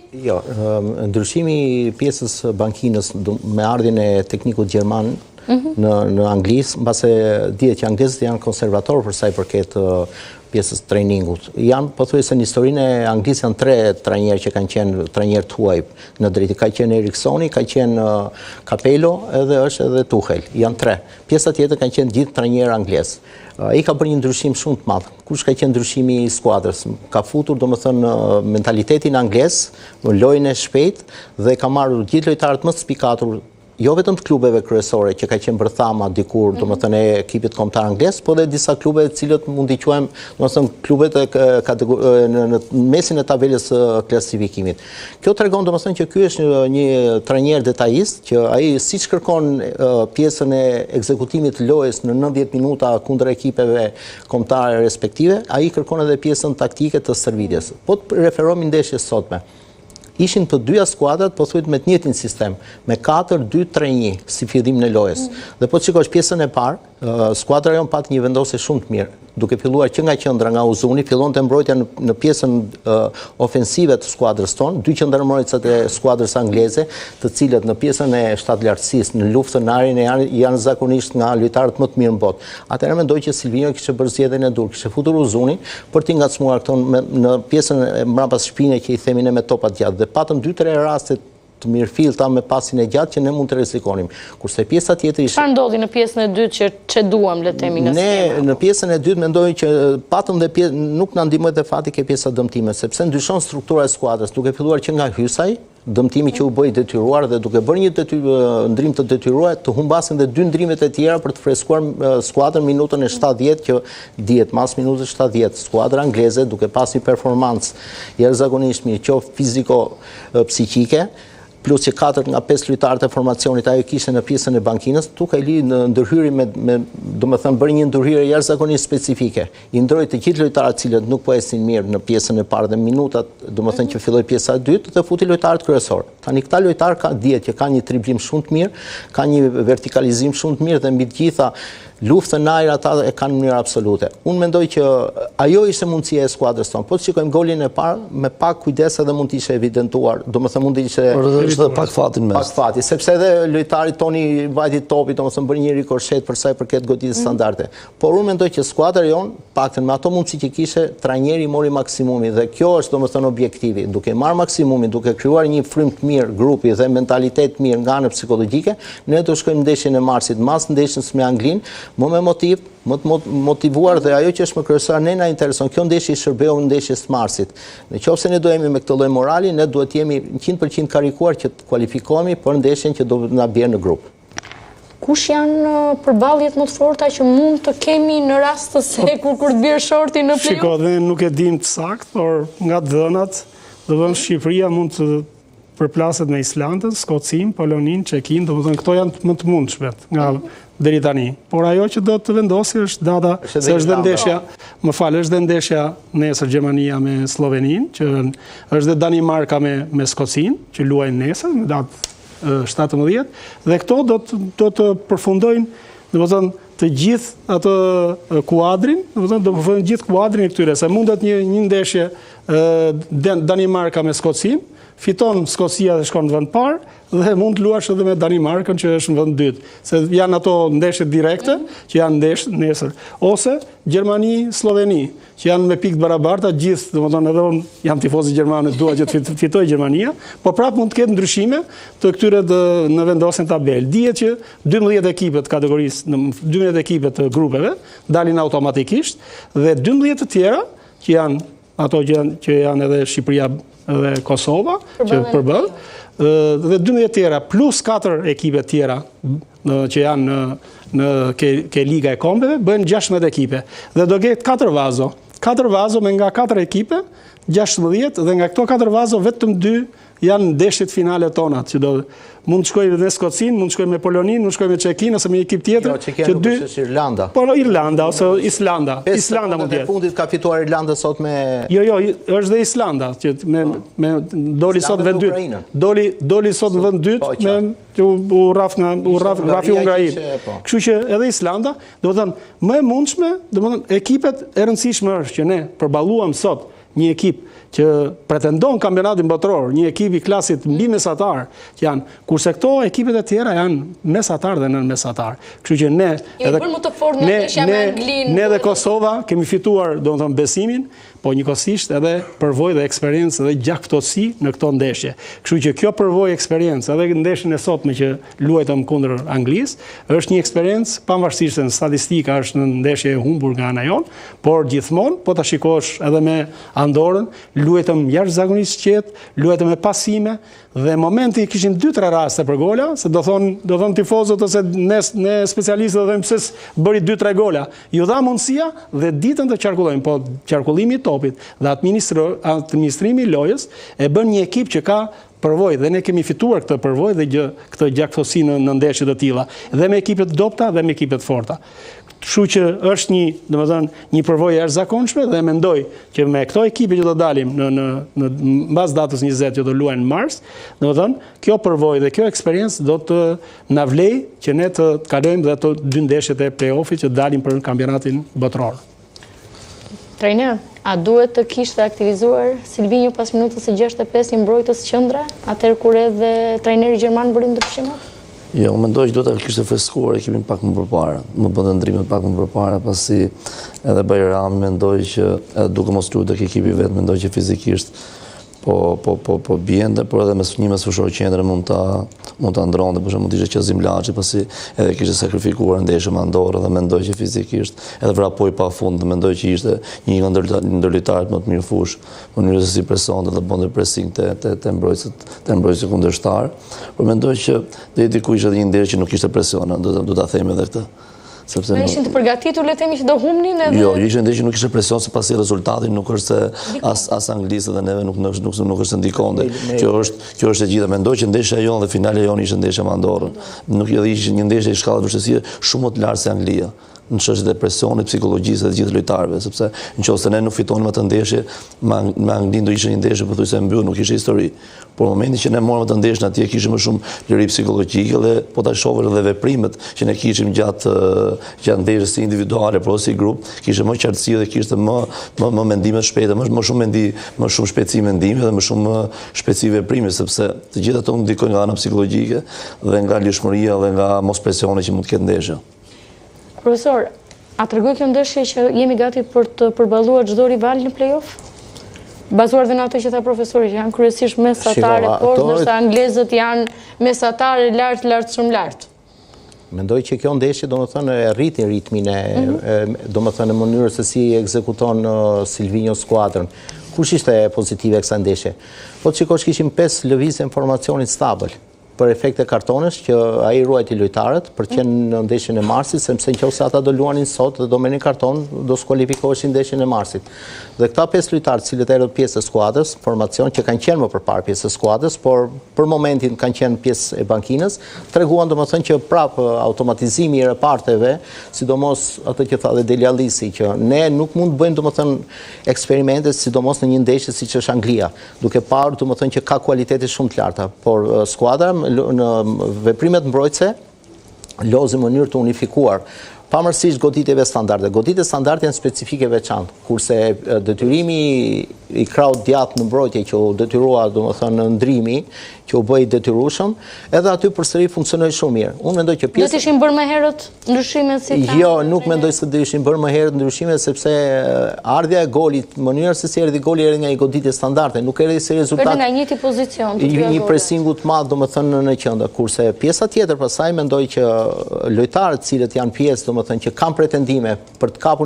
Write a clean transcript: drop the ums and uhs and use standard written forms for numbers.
Jo, ndryshimi i pjesës bankinës me ardhin e teknikut gjerman në Anglis, mbase dihet që anglezët janë konservatorë për sa i përket pjesës trajningut. Janë, pothuajse në historinë e Anglisë janë 3 trajnerë që kanë qenë trajnerë të huaj në drejtë. Ka qenë Eriksoni, ka qenë Capello edhe është edhe Tuchel. Janë 3. Pjesa tjetër kanë qenë gjithë trajnerë anglezë. Ai ka bërë një ndryshim shumë të madh. Kush ka qenë ndryshimi i skuadrës? Ka futur domethënë mentalitetin anglez, lojën e shpejtë dhe ka marrë gjithë lojtarët më të spikatur, jo vetëm të klubeve kryesore që ka qenë bërthama dikur, domethënë e ekipit kombëtar anglez, po dhe disa klube të cilët mund t'i quajmë, domethënë klubet në mesin e tabelës së klasifikimit. Kjo tregon domethënë që ky është një trajner detajist që ai siç kërkon pjesën e ekzekutimit të lojës në 90 minuta kundër ekipeve kombëtare respektive, ai kërkon edhe pjesën taktike të stërvitjes. Po të referohemi ndeshjes sotme. Ishin të dyja skuadrat pothuajse me të njëjtin sistem, me 4-2-3-1 si fillim në lojës. Dhe po të shikosh pjesën e parë, skuadra jon pat një vendosje shumë të mirë, duke filluar që nga qendra, nga Uzuni, fillonte mbrojtja në pjesën ofensive të skuadrës tonë, dy qendërmbrojtësat e skuadrës angleze, të cilët në pjesën e shtatlartësisë, në luftën në ajrin janë zakonisht nga lojtarët më të mirë në botë. Atëherë mendoj që Silvino kishte bërë zgjedhjen e dur, kishte futur Uzunin për t'i ngacmuar këto në pjesën e mbrapa shpine që i themi ne me topat gjatë. Dhe patëm 2-3 raste të mirëfillta me pasin e gjatë që ne mund të rrezikonim. Kurse pjesa tjetër ishte. Çfarë ndodhi në pjesën e dytë që çeduam le të themi nga skema? Ne në pjesën e dytë mendoj që patëm dhe nuk na ndihmoi dhe fati ke pjesa dëmtime, sepse ndryshon struktura e skuadrës, duke filluar që nga Hysaj, dëmtimi që u bëi detyruar dhe duke bërë një ndrim të detyruar, të humbasin dhe 2 ndrimet e tjera për të freskuar skuadrën minutën e 70 që dihet mas minutës 70. Skuadra angleze duke pas një performancë jashtëzakonisht mirë, qoftë fiziko-psiqike, plus që 4 nga 5 lojtarët e formacionit ajo kishte në pjesën e bankinës, Tuchel në ndërhyrje domethënë bëri një ndërhyrje jashtëzakonisht specifike. I ndroi të gjithë lojtarët cilët nuk po ecnin mirë në pjesën e parë dhe minutat, domethënë që filloi pjesa e dytë dhe futi lojtarët kryesorë. Tani këta lojtarë dihet që kanë një triblim shumë të mirë, kanë një vertikalizim shumë të mirë dhe mbi të gjitha luftën në ajër ata e kanë në mënyrë absolute. Unë mendoj që ajo ishte mundësia e skuadrës tonë. Po të shikojmë golin e parë, me pak kujdes edhe mund të ishte evidentuar. Domethënë mund të ishte është pak fatin mes. Pak fati, sepse edhe lojtari toni vajti topit, domethënë bëri një rikoshet për sa i përket goditjes standarde. Por unë mendoj që skuadra jon, paktën me ato mundësi që kishte, trajneri mori maksimumin dhe kjo është domethënë objektivi. Duke marrë maksimumin, duke krijuar një frym të mirë grupi dhe mentalitet të mirë nga ana psikologjike, ne do shkojmë ndeshjen e marsit, mas ndeshjes me Anglin, më me motiv, më të motivuar dhe ajo që është më kryesore ne na intereson. Kjo ndeshje i shërbeu ndeshjes së marsit. Nëse ne do jemi me këtë lloj morali, ne duhet jemi 100% karikuar që të kualifikohemi për ndeshjen që do na bjerë në grup. Kush janë përballjet më të forta që mund të kemi në rast të se kur të bjerë shorti në play-off? Shiko, dhe nuk e dim të saktë, por nga dhënat, Shqipëria mund të përplaset me Islandën, Skocin, Polonin, Çekin, domethënë këto janë më të mundshmet nga deri tani. Por ajo që do të vendosë është data, se është dhe ndeshja, është dhe ndeshja nesër Gjermania me Sloveninë, që është dhe Danimarka me Skocin, që luajnë nesër në datë 17, dhe këto do të përfundojnë, domethënë të gjithë atë kuadrin, domethënë do përfundojnë gjithë kuadrin e këtyre, se mundet një ndeshje Danimarka me Skocin, fiton Skocia dhe shkon në vend parë dhe mund të luash edhe me Danimarkën që është në vend dytë. Se janë ato ndeshje direkte që janë ndeshje nesër. Ose Gjermani, Sloveni, që janë me pikë të barabarta, gjithë, domethënë edhe unë jam tifoz i gjermanët, dua që të fitojë Gjermania, por prapë mund të ketë ndryshime të këtyre në vendosjen tabel. Dihet që 12 ekipet të kategorisë, 12 ekipet të grupeve dalin automatikisht dhe 12 të tjera që janë ato që janë edhe Shqipëria dhe Kosova, që përbën, dhe 12 tjera, plus 4 ekipe tjera që janë ke Liga e Kombeve, bëjnë 16 ekipe. Dhe do ketë 4 vazo. 4 vazo me nga 4 ekipe, 16, dhe nga këto 4 vazo, vetëm 2 janë ndeshjet finale tonat, që do mund të shkojë me Skocin, mund të shkojë me Polonin, mund të shkojë me Çekin ose me një ekip tjetër. Jo, Çekia nuk është Irlanda. Po Irlanda ose Islanda. Islanda mund të jetë. Në fundit ka fituar Irlanda sot me Jo, është dhe Islanda, që me doli sot vend dytë. Doli sot në vend dytë me u rafi Ungarin. Kështu që edhe Islanda, domethënë më e mundshme, domethënë ekipet e rëndësishme është që ne përballuam sot një ekip që pretendon kampionatin botror, një ekip i klasit mbi mesatar, që janë, kurse këto ekipet e tjera janë mesatar dhe nën mesatar. Kështu që ne dhe Kosova kemi fituar, domethënë, besimin, po njëkohësisht edhe përvojë dhe eksperiencë dhe gjaktësi në këto ndeshje. Kështu që kjo përvojë eksperiencë edhe ndeshjen e sotme që luajtëm kundër Anglisë, është një eksperiencë pavarësisht se statistika është në ndeshje e humbur nga ana jon, por gjithmonë po ta shikosh edhe me Andorën, luajtëm jashtëzakonisht qetë, luajtëm me pasime dhe momenti kishim 2-3 raste për gola, se do thon tifozët ose ne specialistët do thënë pse bëri 2-3 gola. Ju dha mundësia dhe ditën të qarkullojmë, po qarkullimi i topit dhe administrimi i lojës e bën një ekip që ka përvojë dhe ne kemi fituar këtë përvojë dhe këtë gjaktësi në ndeshje të tilla, dhe me ekipet dobta dhe me ekipet forta. Kështu që është një përvojë e jashtëzakonshme dhe mendoj që me këto ekipe që do dalim në mbas datës 20 që do luajnë në mars, kjo përvojë dhe kjo eksperiencë do të na vlejë që ne të kalojmë dhe ato 2 ndeshjet e play-offit që dalim për kampionatin botror. Trajner, a duhet të kishte aktivizuar Silvinjo pas minutës së 65 një mbrojtës qendre, atëherë kur edhe trajneri gjerman bëri ndryshimet? Jo, mendoj që duhet të kishte freskuar ekipin pak më përpara, më bënte ndrimet pak më përpara, pasi edhe Bajrami mendoj që edhe duke mos luajtur tek ekipi vet, mendoj që fizikisht po bjende, por edhe me një mesfushor qendre mund ta ndronte, por mund të ishte Qazim Laçi, pasi edhe kishte sakrifikuar ndeshjen me Andorrën dhe mendoj që fizikisht edhe vrapoi pafund, mendoj që ishte një nga ndërlojtarët më të mirë fush, mënyrë se si presonte dhe bënte pressing te mbrojtësit kundërshtar, por mendoj që deri diku ishte edhe një ndeshje që nuk kishte presion, do ta them edhe këtë. Me ishin të përgatitur, le themi që do humnin edhe... Jo, ishte ndeshje nuk ishte presion se pasi rezultati nuk është se as Anglisë dhe neve nuk është ndikonte. Kjo është e gjitha. Mendoj që ndeshja jonë dhe finale jonë ishte ndeshja me Andorrën. Nuk ishte një ndeshje i shkallës vështirësie shumë më të lartë se Anglia, në çështjet e presionit, psikologjisë dhe të gjithë lojtarëve, sepse nëse ne nuk fitonim atë ndeshje, me Anglinë do ishte një ndeshje pothuajse e mbyllur, nuk ishte histori. Por momenti që ne morëm atë ndeshje atje kishim më shumë liri psikologjike dhe po ta shohësh edhe veprimet që ne kishim gjatë ndeshjes si individuale, por si grup, kishte më qartësi dhe kishte më mendime të shpejta, më shumë shpejtësi mendimi dhe më shumë shpejtësi veprimi, sepse të gjitha ato ndikojnë nga ana psikologjike dhe nga lirshmëria dhe nga mos presioni që mund të ketë ndeshja. Profesor, a tregoj kjo ndeshje që jemi gati për të përballuar çdo rival në play-off? Bazuar dhe në ato që tha profesori, që janë kryesisht mesatare poshtë, ndërsa anglezët janë mesatare lart shumë lart. Mendoj që kjo ndeshje domethënë e rritin ritmin domethënë në mënyrën se si ekzekuton Silvinjo skuadrën. Kush ishte pozitive kësaj ndeshje? Po shikosh kishim 5 lëvizje informacionit stabil për efekte kartonesh që ai ruajti lojtarët për qenë në ndeshjen e marsit, sepse nëse ata do luanin sot dhe do merrnin karton, do skualifikoheshin ndeshjen e marsit. Dhe këta 5 lojtarë, cilët erën pjesë e skuadrës, formacion që kanë qenë më përpara pjesë e skuadrës, por për momentin kanë qenë pjesë e bankinës, treguan domethënë që prapë automatizimi i reparteve, sidomos atë që tha dhe Deliallisi, që ne nuk mund të bëjmë domethënë eksperimente, sidomos në një ndeshje siç është Anglia, duke parë domethënë që ka kualitete shumë të larta, por skuadra në veprimet mbrojtëse lozi në mënyrë të unifikuar, pamërsisht goditjeve standarde. Goditjet standarde janë specifike veçantë, kurse detyrimi i kraut djathtë në mbrojtje që u detyrua, domethënë në ndrimi, që u bëi detyrueshëm, edhe aty përsëri funksionoi shumë mirë. Unë mendoj që pjesë... Do të ishin bërë më herët ndryshimet si ta? Jo, nuk mendoj se do ishin bërë më herët ndryshimet, sepse ardhja e golit, mënyra se si erdhi goli erdhi nga një goditje standarde, nuk erdhi si rezultat. Erdhi nga njëjti pozicion. Një presingu të madh, domethënë në qendër, kurse pjesa tjetër pasaj mendoj që lojtarët cilët janë pjesë, domethënë që kanë pretendime për të kapur